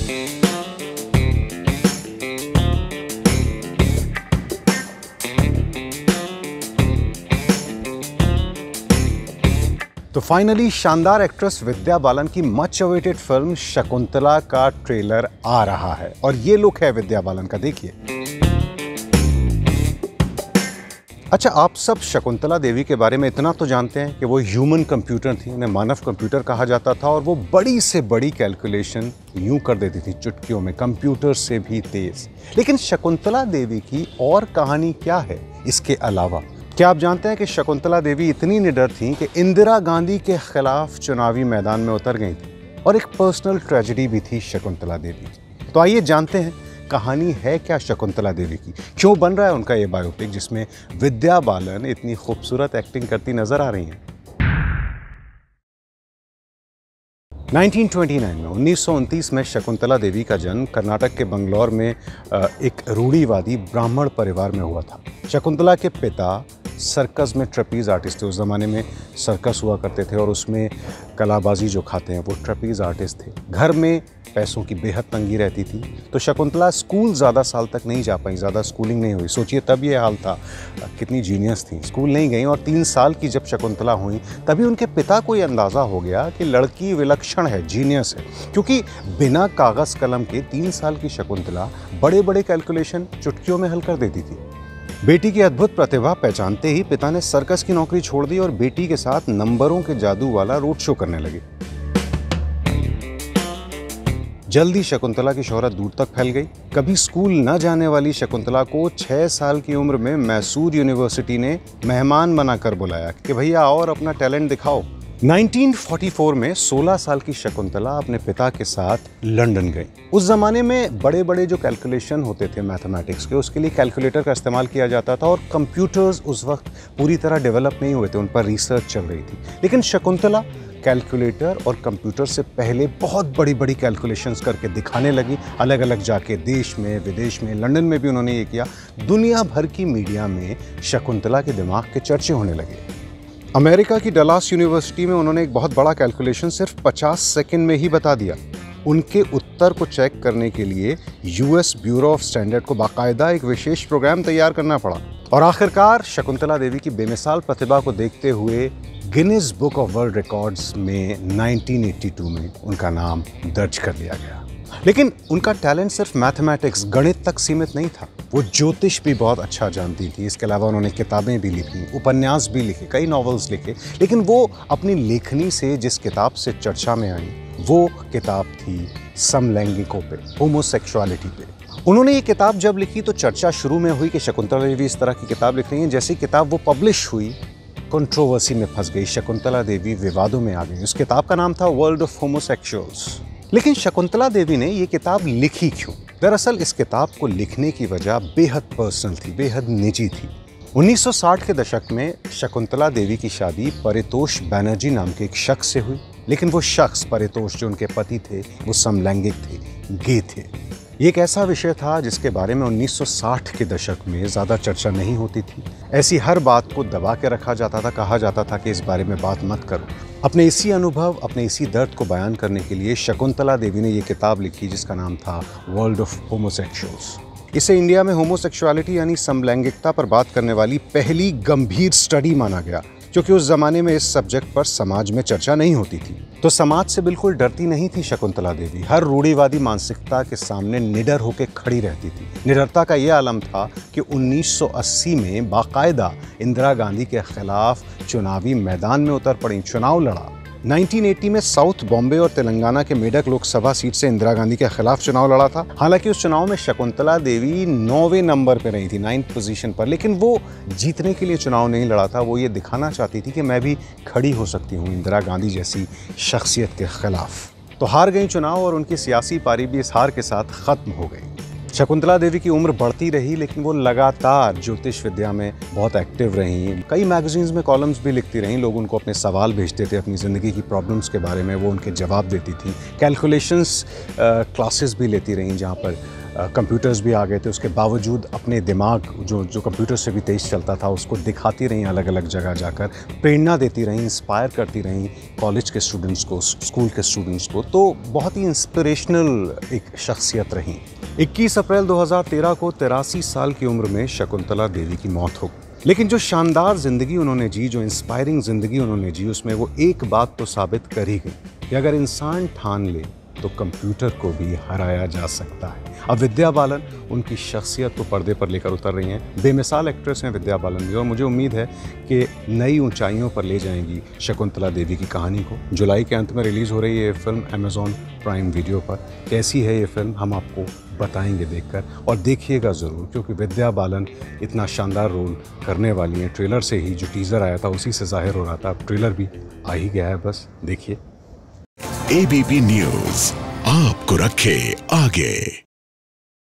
तो फाइनली शानदार एक्ट्रेस विद्या बालन की मच अवेटेड फिल्म शकुंतला का ट्रेलर आ रहा है और ये लुक है विद्या बालन का, देखिए। अच्छा, आप सब शकुंतला देवी के बारे में इतना तो जानते हैं कि वो ह्यूमन कंप्यूटर थी, उन्हें मानव कंप्यूटर कहा जाता था और वो बड़ी से बड़ी कैलकुलेशन यूं कर देती थी चुटकियों में, कंप्यूटर से भी तेज। लेकिन शकुंतला देवी की और कहानी क्या है इसके अलावा? क्या आप जानते हैं कि शकुंतला देवी इतनी निडर थीं कि इंदिरा गांधी के खिलाफ चुनावी मैदान में उतर गई थी और एक पर्सनल ट्रेजेडी भी थी शकुंतला देवी की। तो आइए जानते हैं कहानी है क्या शकुंतला देवी की, क्यों बन रहा है उनका ये बायोपिक जिसमें विद्या बालन इतनी खूबसूरत एक्टिंग करती नजर आ रही हैं। 1929 में 1929 में शकुंतला देवी का जन्म कर्नाटक के बंगलौर में एक रूढ़िवादी ब्राह्मण परिवार में हुआ था। शकुंतला के पिता सर्कस में ट्रेपीज आर्टिस्ट थे। उस ज़माने में सर्कस हुआ करते थे और उसमें कलाबाजी जो खाते हैं वो ट्रेपीज आर्टिस्ट थे। घर में पैसों की बेहद तंगी रहती थी, तो शकुंतला स्कूल ज़्यादा साल तक नहीं जा पाई, ज़्यादा स्कूलिंग नहीं हुई। सोचिए तब ये हाल था, कितनी जीनियस थी, स्कूल नहीं गई। और 3 साल की जब शकुंतला हुई तभी उनके पिता को ये अंदाज़ा हो गया कि लड़की विलक्षण है, जीनियस है, क्योंकि बिना कागज़ कलम के 3 साल की शकुंतला बड़े बड़े कैलकुलेशन चुटकियों में हल कर देती थी। बेटी की अद्भुत प्रतिभा पहचानते ही पिता ने सर्कस की नौकरी छोड़ दी और बेटी के साथ नंबरों के जादू वाला रोड शो करने लगे। जल्दी शकुंतला की शोहरत दूर तक फैल गई। कभी स्कूल न जाने वाली शकुंतला को 6 साल की उम्र में मैसूर यूनिवर्सिटी ने मेहमान बनाकर बुलाया कि भैया और अपना टैलेंट दिखाओ। 1944 में 16 साल की शकुंतला अपने पिता के साथ लंदन गई। उस जमाने में बड़े बड़े जो कैलकुलेशन होते थे मैथमेटिक्स के, उसके लिए कैलकुलेटर का इस्तेमाल किया जाता था और कंप्यूटर्स उस वक्त पूरी तरह डेवलप नहीं हुए थे, उन पर रिसर्च चल रही थी। लेकिन शकुंतला कैलकुलेटर और कंप्यूटर से पहले बहुत बड़ी बड़ी कैलकुलेशंस करके दिखाने लगी, अलग अलग जाके देश में, विदेश में, लंदन में भी उन्होंने ये किया। दुनिया भर की मीडिया में शकुंतला के दिमाग के चर्चे होने लगे। अमेरिका की डलास यूनिवर्सिटी में उन्होंने एक बहुत बड़ा कैलकुलेशन सिर्फ 50 सेकंड में ही बता दिया। उनके उत्तर को चेक करने के लिए यूएस ब्यूरो ऑफ स्टैंडर्ड को बाकायदा एक विशेष प्रोग्राम तैयार करना पड़ा। और आखिरकार शकुंतला देवी की बेमिसाल प्रतिभा को देखते हुए Guinness book of world records में 1982 में उनका नाम दर्ज कर लिया गया। लेकिन उनका टैलेंट सिर्फ मैथमेटिक्स, गणित तक सीमित नहीं था। वो ज्योतिष भी बहुत अच्छा जानती थी। इसके अलावा उन्होंने किताबें भी लिखी, उपन्यास भी लिखे, कई नॉवेल्स लिखे। लेकिन वो अपनी लेखनी से जिस किताब से चर्चा में आई वो किताब थी समलैंगिकों पे, होमोसेक्सुअलिटी पे। उन्होंने ये किताब जब लिखी तो चर्चा शुरू में हुई कि शकुंतला देवी इस तरह की किताब लिख रही हैं। जैसी किताब वो पब्लिश हुई, कंट्रोवर्सी में फंस गई, शकुंतला देवी विवादों में आ गई। उस किताब का नाम था वर्ल्ड ऑफ होमोसेक्सुअल्स। लेकिन शकुंतला देवी ने ये किताब लिखी क्यों? दरअसल इस किताब को लिखने की वजह बेहद पर्सनल थी, बेहद निजी थी। 1960 के दशक में शकुंतला देवी की शादी परितोष बैनर्जी नाम के एक शख्स से हुई। लेकिन वो शख्स, परितोष, जो उनके पति थे, वो समलैंगिक थे, गे थे। ये एक ऐसा विषय था जिसके बारे में 1960 के दशक में ज़्यादा चर्चा नहीं होती थी। ऐसी हर बात को दबा के रखा जाता था, कहा जाता था कि इस बारे में बात मत करो। अपने इसी अनुभव, अपने इसी दर्द को बयान करने के लिए शकुंतला देवी ने ये किताब लिखी जिसका नाम था वर्ल्ड ऑफ होमोसेक्सुअल्स। इसे इंडिया में होमोसेक्सुअलिटी यानी समलैंगिकता पर बात करने वाली पहली गंभीर स्टडी माना गया, क्योंकि उस जमाने में इस सब्जेक्ट पर समाज में चर्चा नहीं होती थी। तो समाज से बिल्कुल डरती नहीं थी शकुंतला देवी। हर रूढ़िवादी मानसिकता के सामने निडर होकर खड़ी रहती थी। निडरता का यह आलम था कि 1980 में बाकायदा इंदिरा गांधी के खिलाफ चुनावी मैदान में उतर पड़ी, चुनाव लड़ा। 1980 में साउथ बॉम्बे और तेलंगाना के मेडक लोकसभा सीट से इंदिरा गांधी के खिलाफ चुनाव लड़ा था। हालांकि उस चुनाव में शकुंतला देवी 9वें नंबर पर रही थी, 9th पोजीशन पर। लेकिन वो जीतने के लिए चुनाव नहीं लड़ा था, वो ये दिखाना चाहती थी कि मैं भी खड़ी हो सकती हूँ इंदिरा गांधी जैसी शख्सियत के खिलाफ। तो हार गई चुनाव और उनकी सियासी पारी भी इस हार के साथ खत्म हो गई। शकुंतला देवी की उम्र बढ़ती रही, लेकिन वो लगातार ज्योतिष विद्या में बहुत एक्टिव रहीं। कई मैगजीन्स में कॉलम्स भी लिखती रहीं। लोग उनको अपने सवाल भेजते थे अपनी ज़िंदगी की प्रॉब्लम्स के बारे में, वो उनके जवाब देती थी। कैलकुलेशंस क्लासेस भी लेती रहीं जहाँ पर कंप्यूटर्स भी आ गए थे, उसके बावजूद अपने दिमाग जो कंप्यूटर से भी तेज़ चलता था उसको दिखाती रहीं अलग अलग जगह जाकर, प्रेरणा देती रहीं, इंस्पायर करती रहीं कॉलेज के स्टूडेंट्स को, स्कूल के स्टूडेंट्स को। तो बहुत ही इंस्पिरेशनल एक शख्सियत रहीं। 21 अप्रैल 2013 को 83 साल की उम्र में शकुंतला देवी की मौत हो। लेकिन जो शानदार ज़िंदगी उन्होंने जी, जो इंस्पायरिंग ज़िंदगी उन्होंने जी, उसमें वो एक बात तो साबित कर ही गई कि अगर इंसान ठान ले तो कंप्यूटर को भी हराया जा सकता है। अब विद्या बालन उनकी शख्सियत को पर्दे पर लेकर उतर रही हैं। बेमिसाल एक्ट्रेस हैं विद्या बालन भी, और मुझे उम्मीद है कि नई ऊंचाइयों पर ले जाएंगी शकुंतला देवी की कहानी को। जुलाई के अंत में रिलीज़ हो रही है ये फिल्म अमेज़ॉन प्राइम वीडियो पर। कैसी है ये फिल्म हम आपको बताएंगे देखकर, और देखिएगा ज़रूर, क्योंकि विद्या बालन इतना शानदार रोल करने वाली हैं। ट्रेलर से ही, जो टीज़र आया था उसी से ज़ाहिर हो रहा था, अब ट्रेलर भी आ ही गया है, बस देखिए। एबीपी न्यूज़ आपको रखे आगे।